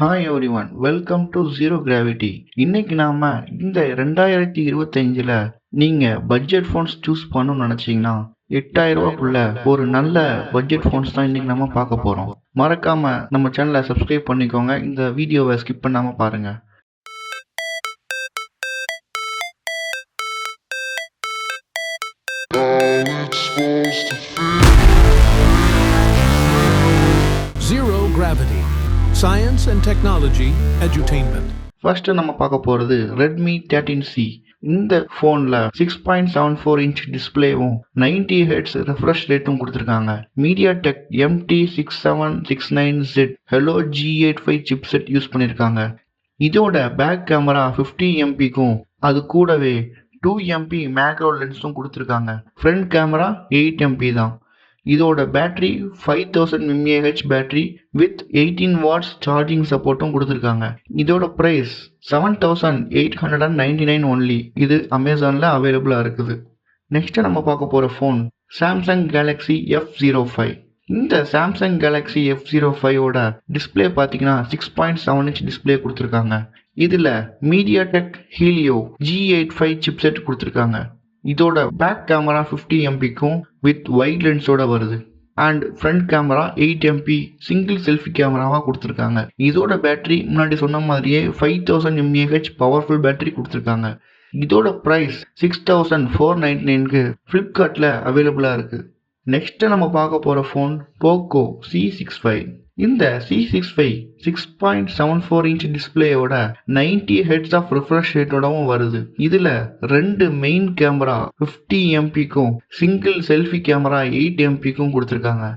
Hi everyone, welcome to zero gravity. இன்னைக்கு நாம இந்த 2025ல நீங்க பட்ஜெட் ஃபோன்ஸ் சூஸ் பண்ணணும்னு நினைச்சீங்கன்னா 8000 ரூபாய்க்குள்ள ஒரு நல்ல பட்ஜெட் ஃபோன்ஸ் தான் இன்னைக்கு நம்ம பார்க்க போறோம். மறக்காம நம்ம சேனலை சப்ஸ்கிரைப் பண்ணிக்கோங்க. இந்த வீடியோவை ஸ்கிப் பண்ணாம பாருங்க. Zero Gravity. Science and Technology Edutainment. First நம்ம பார்க்க போறது Redmi 13C. இந்த போன்ல 6.74 இன்ச் டிஸ்பிளேவும் 90 ஹெர்ட்ஸ் ரெஃப்ரெஷ் ரேட்டும் கொடுத்துருக்காங்க. MediaTek MT6769Z Hello G85 chipset use பண்ணிருக்காங்க. இதோட பேக் கேமரா 50 MP-க்கும் அது கூடவே 2 MP மேக்ரோ லென்ஸும் கொடுத்துருக்காங்க. ஃப்ரண்ட் கேமரா 8 MP தான். இதோட battery 5000 mAh battery with 18 watts charging சப்போர்ட்டும் கொடுத்துருக்காங்க. இதோட பிரைஸ் 7899 ஒன்லி. இது அமேசான்ல அவைலபிளா இருக்குது. நெக்ஸ்ட் நம்ம பார்க்க போற போன் சாம்சங் கேலக்ஸி F05. இந்த சாம்சங் கேலக்ஸி F05ஓட டிஸ்பிளே பார்த்தீங்கன்னா 6.7 இன்ச் டிஸ்பிளே கொடுத்துருக்காங்க. இதுல MediaTek Helio G85 சிப்செட் கொடுத்துருக்காங்க. இதோட பேக் கேமரா 50 MP-க்கும் வித் வைட் லென்ஸோட வருது. And front camera 8 MP single selfie கேமராவாக கொடுத்துருக்காங்க. இதோட பேட்டரி முன்னாடி சொன்ன மாதிரியே 5000 mAh பவர்ஃபுல் பேட்டரி கொடுத்துருக்காங்க. இதோட ப்ரைஸ் 6499க்கு ஃப்ளிப்கார்ட்டில் அவைலபிளாக இருக்குது. நெக்ஸ்ட் நம்ம பார்க்க போகிற ஃபோன் போக்கோ C65. இந்த C65 6.74 இன்ச் டிஸ்பிளேயோட 90 ஹெர்ட்ஸ் ஆஃப் ரெஃப்ரெஷ் ரேட்டோடவும் வருது. இதுல ரெண்டு மெயின் கேமரா 50 MP-க்கும் சிங்கிள் செல்ஃபி கேமரா 8 MP-க்கும் கொடுத்துருக்காங்க.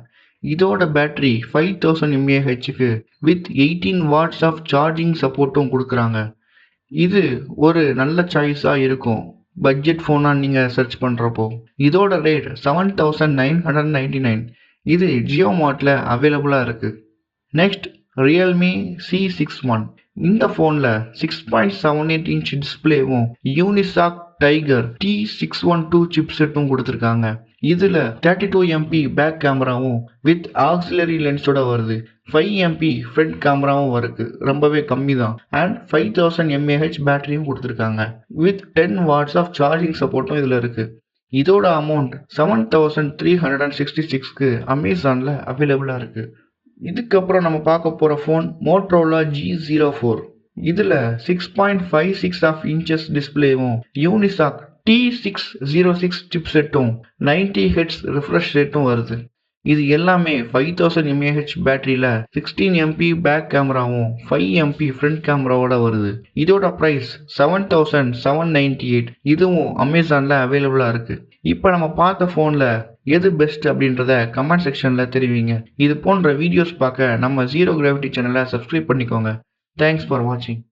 இதோட பேட்டரி 5000 mAh-க்கு வித் 18 வாட்ஸ் ஆஃப் சார்ஜிங் சப்போர்ட்டும் கொடுக்குறாங்க. இது ஒரு நல்ல சாய்ஸா இருக்கும் பட்ஜெட் ஃபோனா நீங்க சர்ச் பண்றப்போ. இதோட ரேட் 7999. இது ஜியோ மார்ட்ல அவைலபிளா இருக்கு. Next Realme C61. இந்த போன்ல 6.78 இன்ச் டிஸ்பிளேவும் யூனிசாக் டைகர் T612 சிப்செட்டும் கொடுத்துருக்காங்க. இதுல 32 MP பேக் கேமராவும் வித் ஆக்சிலரி லென்ஸோட வருது. 5 MP ஃப்ரண்ட் கேமராவும் வருது. ரொம்பவே கம்மி தான். அண்ட் 5000 mAh பேட்டரியும் கொடுத்துருக்காங்க. வித் 10 வாட்ஸ் ஆஃப் சார்ஜிங் சப்போர்ட்டும் இதுல இருக்கு. இதோட அமௌண்ட் 7366க்கு அமேசான்ல அவைலபிளா இருக்கு. இதுக்கப்புறம் நம்ம பார்க்க போற போன் மோட்டோரோலா G04. இதுல 6.56 இன்ச்சஸ் டிஸ்பிளேவும் யூனிசாக் T606 சிப்செட்டும் 90 ஹெர்ட்ஸ் ரெஃப்ரெஷ் ரேட்டும் வருது. இது எல்லாமே 5000 mAh பேட்டரியில 16 MP பேக் கேமராவும் 5 MP ஃப்ரண்ட் கேமராவோட வருது. இதோட பிரைஸ் 7798. இதுவும் அமேசான்ல அவைலபிளா இருக்கு. இப்போ நம்ம பார்த்த ஃபோனில் எது பெஸ்ட் அப்படின்றத கமெண்ட் செக்ஷனில் தெரிவிங்க. இது போன்ற வீடியோஸ் பார்க்க நம்ம ஜீரோ கிராவிட்டி சேனலை சப்ஸ்கிரைப் பண்ணிக்கோங்க. தேங்க்ஸ் ஃபார் வாட்சிங்.